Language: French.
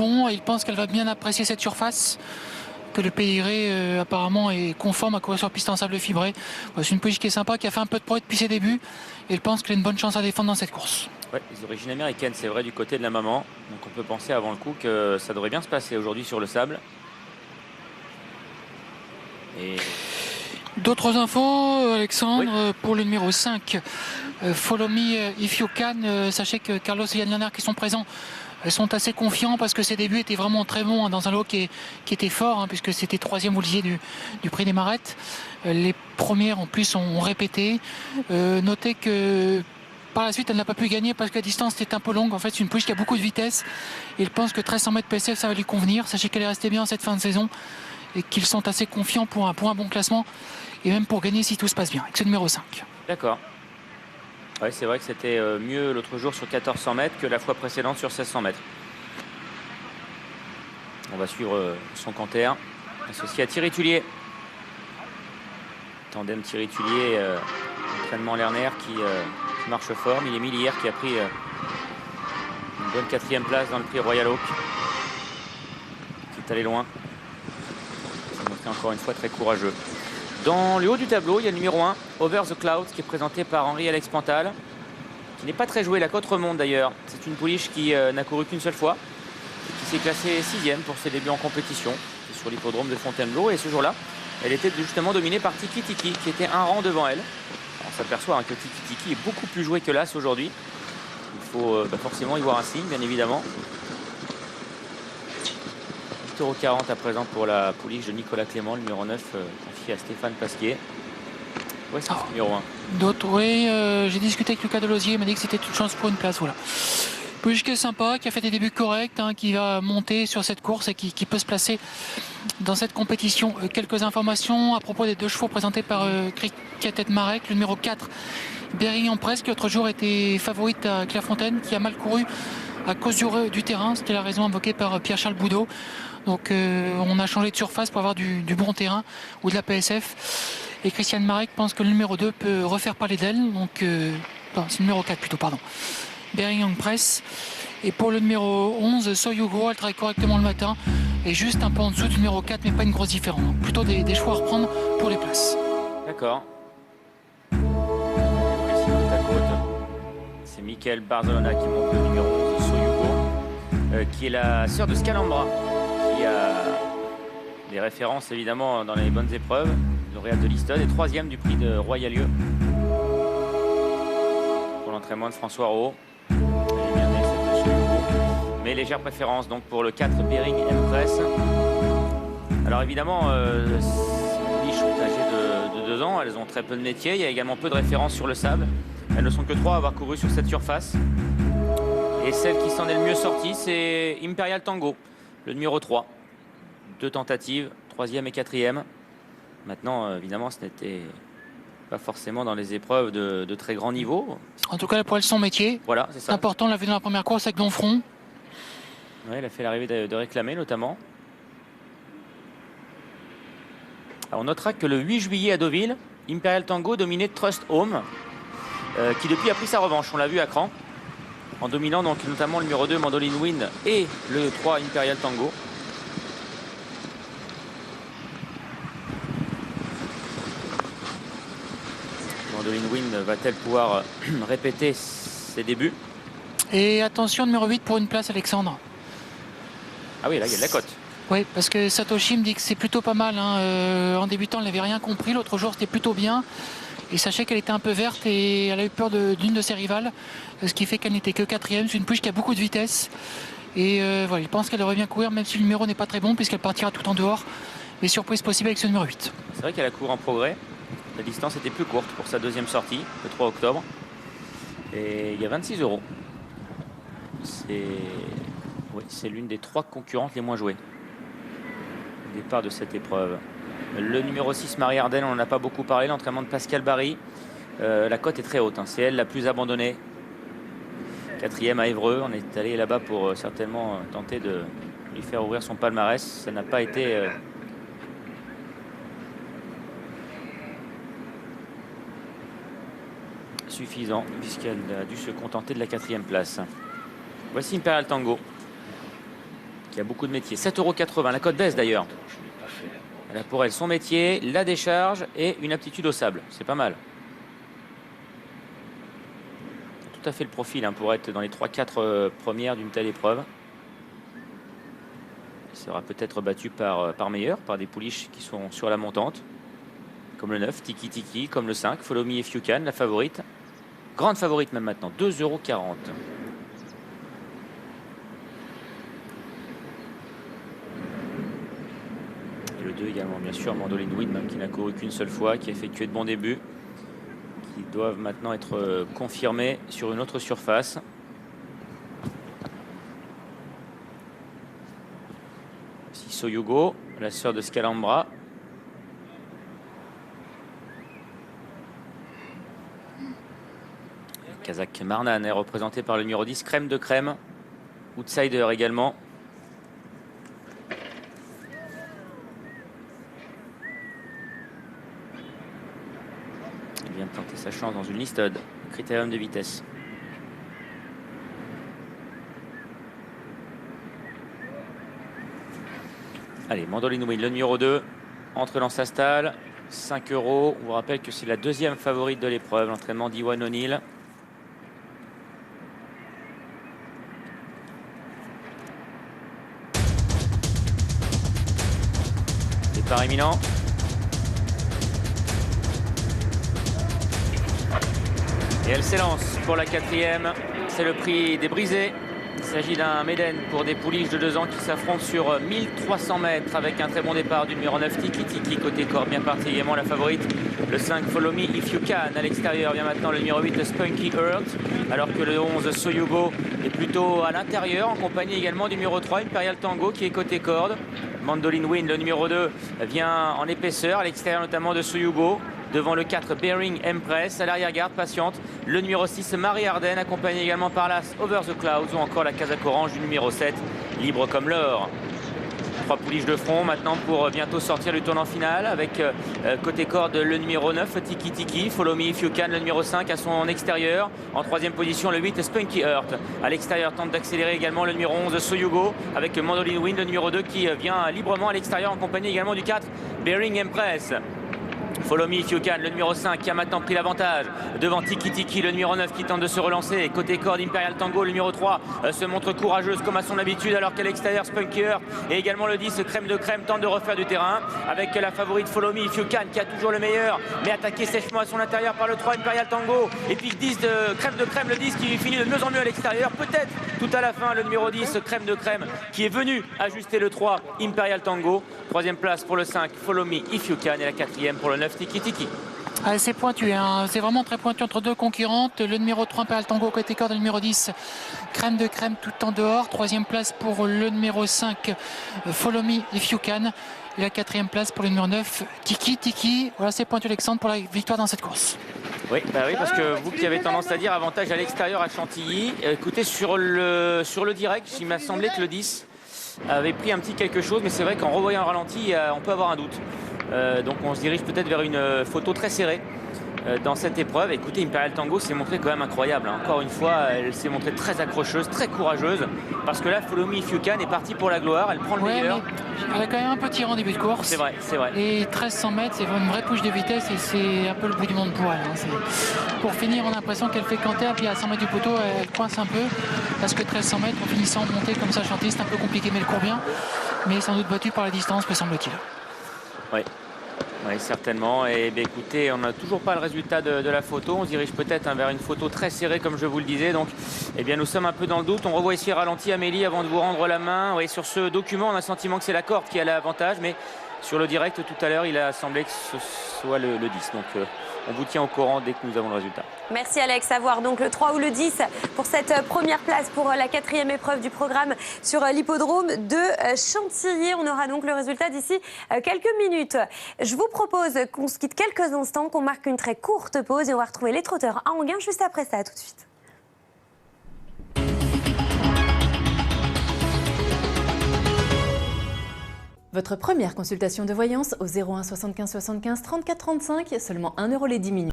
bon, il pense qu'elle va bien apprécier cette surface, que le Péiré apparemment est conforme à courir sur piste en sable fibré. C'est une pouliche qui est sympa, qui a fait un peu de progrès depuis ses débuts, et il pense qu'elle a une bonne chance à défendre dans cette course. Ouais, les origines américaines, c'est vrai, du côté de la maman. Donc on peut penser avant le coup que ça devrait bien se passer aujourd'hui sur le sable. Et d'autres infos, Alexandre, oui. Pour le numéro 5, Follow Me If You Can. Sachez que Carlos et Yann Lernard qui sont présents sont assez confiants parce que ses débuts étaient vraiment très bons dans un lot qui était fort, puisque c'était 3e, vous le disiez, du prix des Marettes. Les premières en plus ont répété. Notez que par la suite, elle n'a pas pu gagner parce que la distance était un peu longue. En fait, c'est une pouliche qui a beaucoup de vitesse. Il pense que 1300 mètres PSF, ça va lui convenir. Sachez qu'elle est restée bien en cette fin de saison et qu'ils sont assez confiants pour un bon classement et même pour gagner si tout se passe bien avec ce numéro 5. D'accord. Ouais, c'est vrai que c'était mieux l'autre jour sur 1400 mètres que la fois précédente sur 1600 mètres. On va suivre son canter associé à Thierry Tullier. Tandem Thierry Tullier, entraînement Lerner qui marche fort. Il est hier qui a pris une bonne 4e place dans le prix Royal Oak. Qui est allé loin. C'est montré encore une fois très courageux. Dans le haut du tableau, il y a le numéro 1, Over the Clouds, qui est présenté par Henri-Alex Pantal, qui n'est pas très joué. La cote remonte d'ailleurs. C'est une pouliche qui n'a couru qu'une seule fois et qui s'est classée 6e pour ses débuts en compétition sur l'hippodrome de Fontainebleau. Et ce jour-là, elle était justement dominée par Tiki Tiki, qui était un rang devant elle. On s'aperçoit que Tiki Tiki est beaucoup plus joué que l'As aujourd'hui. Il faut forcément y voir un signe, bien évidemment. 8,40 € à présent pour la pouliche de Nicolas Clément, le numéro 9, confié à Stéphane Pasquier. Ouais, c'est le numéro 1. D'autres, oui, j'ai discuté avec Lucas Delosier, il m'a dit que c'était une chance pour une place. Voilà. Pouliche qui est sympa, qui a fait des débuts corrects, qui va monter sur cette course et qui peut se placer dans cette compétition. Quelques informations à propos des 2 chevaux présentés par Cricket Marek. Le numéro 4, Berry en Presse, qui l'autre jour était favorite à Clairefontaine, qui a mal couru à cause du terrain. C'était la raison invoquée par Pierre-Charles Boudot. Donc on a changé de surface pour avoir du bon terrain ou de la PSF. Et Christiane Marek pense que le numéro 2 peut refaire parler d'elle. Donc c'est le numéro 4 plutôt, pardon. Berry Press. Et pour le numéro 11, Soyugo, elle travaille correctement le matin. Et juste un peu en dessous du numéro 4, mais pas une grosse différence. Donc plutôt des choix à reprendre pour les places. D'accord. C'est Michael Barzalona qui monte le numéro 11, Soyugo, qui est la sœur de Scalambra, qui a des références évidemment dans les bonnes épreuves. Lauréate de l'Easton et 3e du prix de Royal-Lieu pour l'entraînement de François Rowe. Mais légère préférence donc pour le 4 Bering Press. Alors évidemment, ces pouliches sont âgées de 2 ans, elles ont très peu de métier. Il y a également peu de références sur le sable. Elles ne sont que 3 à avoir couru sur cette surface. Et celle qui s'en est le mieux sortie, c'est Imperial Tango, le numéro 3. 2 tentatives, 3e et 4e. Maintenant, évidemment, ce n'était pas forcément dans les épreuves de très grand niveau. En tout cas, pour elle, son métier. Voilà, c'est ça. C'est important, on l'a vu dans la première course avec Donfront. Oui, elle a fait l'arrivée de réclamer, notamment. Alors, on notera que le 8 juillet à Deauville, Imperial Tango dominait Trust Home, qui depuis a pris sa revanche. On l'a vu à Cran, en dominant donc notamment le numéro 2, Mandoline Wind, et le 3, Imperial Tango. Mandoline Wind va-t-elle pouvoir répéter ses débuts? Et attention, numéro 8 pour une place, Alexandre. Ah oui, là, il y a de la cote. Oui, parce que Satoshi me dit que c'est plutôt pas mal. En débutant, elle n'avait rien compris. L'autre jour, c'était plutôt bien. Et sachez qu'elle était un peu verte et elle a eu peur d'une de ses rivales. Ce qui fait qu'elle n'était que 4e. C'est une pouliche qui a beaucoup de vitesse. Et voilà, il pense qu'elle devrait bien courir, même si le numéro n'est pas très bon, puisqu'elle partira tout en dehors. Mais surprise possible avec ce numéro 8. C'est vrai qu'elle a couru en progrès. La distance était plus courte pour sa 2e sortie, le 3 octobre. Et il y a 26 €. C'est l'une des 3 concurrentes les moins jouées au départ de cette épreuve. Le numéro 6, Marie Ardenne, on n'en a pas beaucoup parlé. L'entraînement de Pascal Barry. La cote est très haute. C'est elle la plus abandonnée. 4e à Évreux. On est allé là-bas pour certainement tenter de lui faire ouvrir son palmarès. Ça n'a pas été suffisant puisqu'elle a dû se contenter de la 4e place. Voici Imperial Tango. qui a beaucoup de métiers. 7,80 €. La cote baisse d'ailleurs. Elle a pour elle son métier, la décharge et une aptitude au sable. C'est pas mal. Tout à fait le profil pour être dans les 3-4 premières d'une telle épreuve. Il sera peut-être battu par meilleur, par des pouliches qui sont sur la montante. Comme le 9, Tiki Tiki, comme le 5, Follow Me If You Can, la favorite. Grande favorite même maintenant, 2,40 €. Et le 2 également, bien sûr, Mandoline Wind, qui n'a couru qu'une seule fois, qui a effectué de bons débuts, qui doivent maintenant être confirmés sur une autre surface. Aussi Soyugo, la sœur de Scalambra. Kazakh Marnan est représenté par le numéro 10, Crème de Crème. Outsider également. Il vient de tenter sa chance dans une liste critérium de vitesse. Allez, Mandoline Wind, le numéro 2, entre dans sa stalle. 5 €. On vous rappelle que c'est la deuxième favorite de l'épreuve, l'entraînement d'Iwan O'Neill. Départ imminent. Et elle s'élance pour la 4e. C'est le prix des brisés. Il s'agit d'un Méden pour des pouliches de 2 ans qui s'affrontent sur 1300 mètres avec un très bon départ du numéro 9, Tiki Tiki. Côté corps, bien parti également la favorite. Le 5, Follow Me If You Can. À l'extérieur vient maintenant le numéro 8, Spunky Earth. Alors que le 11, Soyugo, est plutôt à l'intérieur, en compagnie également du numéro 3, Imperial Tango, qui est côté corde. Mandoline Wind, le numéro 2, vient en épaisseur, à l'extérieur notamment de Soyugo. Devant le 4, Bearing Empress. À l'arrière-garde, patiente, le numéro 6, Marie Arden, accompagné également par l'As Over the Clouds, ou encore la Kazakh Orange du numéro 7, Libre comme l'or. 3 pouliches de front maintenant pour bientôt sortir du tournant final avec côté corde le numéro 9, Tiki Tiki, Follow Me If You Can, le numéro 5 à son extérieur. En 3e position, le 8, Spunky Earth. À l'extérieur, tente d'accélérer également le numéro 11, Soyugo, avec Mandoline Wind, le numéro 2 qui vient librement à l'extérieur en compagnie également du 4, Bearing Empress. Follow Me If You Can, le numéro 5 qui a maintenant pris l'avantage devant Tiki Tiki, le numéro 9 qui tente de se relancer. Côté corde, Imperial Tango, le numéro 3 se montre courageuse comme à son habitude, alors qu'à l'extérieur, Spunky Earth et également le 10, Crème de Crème, tente de refaire du terrain avec la favorite Follow Me If You Can qui a toujours le meilleur, mais attaqué sèchement à son intérieur par le 3, Imperial Tango. Et puis 10 de Crème de Crème, le 10 qui finit de mieux en mieux à l'extérieur. Peut-être tout à la fin, le numéro 10, Crème de Crème, qui est venu ajuster le 3, Imperial Tango. 3e place pour le 5, Follow Me If You Can, et la 4e pour le 9, Tiki Tiki. Ah, c'est pointu, c'est vraiment très pointu entre 2 concurrentes. Le numéro 3, Imperial Tango côté corde, le numéro 10, Crème de Crème, tout en dehors. 3e place pour le numéro 5, Follow Me If You Can. Et la 4e place pour le numéro 9, Tiki Tiki. Voilà, c'est pointu, Alexandre, pour la victoire dans cette course. Oui, oui, parce que vous qui avez tendance à dire avantage à l'extérieur à Chantilly, écoutez, sur le direct, il m'a semblé que le 10 avait pris un petit quelque chose, mais c'est vrai qu'en revoyant le ralenti, on peut avoir un doute. Donc on se dirige peut-être vers une photo très serrée dans cette épreuve. Écoutez, Imperial Tango s'est montrée quand même incroyable. Encore une fois, elle s'est montrée très accrocheuse, très courageuse. Parce que là, Follow Me If You Can est partie pour la gloire. Elle prend le meilleur. Elle a quand même un petit rang en début de course. C'est vrai, c'est vrai. Et 1300 mètres, c'est une vraie push de vitesse et c'est un peu le bout du monde pour elle. Pour finir, on a l'impression qu'elle fait canter, puis à 100 mètres du poteau, elle coince un peu. Parce que 1300 mètres, en finissant en montée comme ça, Chantilly, c'est un peu compliqué, mais elle court bien. Mais sans doute battue par la distance, me semble-t-il. Oui. Oui, certainement. Et écoutez, on n'a toujours pas le résultat de la photo. On se dirige peut-être vers une photo très serrée, comme je vous le disais. Donc, nous sommes un peu dans le doute. On revoit ici ralenti Amélie avant de vous rendre la main. Oui, sur ce document, on a le sentiment que c'est la corde qui a l'avantage. Mais sur le direct, tout à l'heure, il a semblé que ce soit le 10. Donc, on vous tient au courant dès que nous avons le résultat. Merci Alex. À voir donc le 3 ou le 10 pour cette première place pour la 4e épreuve du programme sur l'hippodrome de Chantilly. On aura donc le résultat d'ici quelques minutes. Je vous propose qu'on se quitte quelques instants, qu'on marque une très courte pause et on va retrouver les trotteurs à Enghien juste après ça. À tout de suite. Votre première consultation de voyance au 01 75 75 34 35, seulement 1 € les 10 minutes.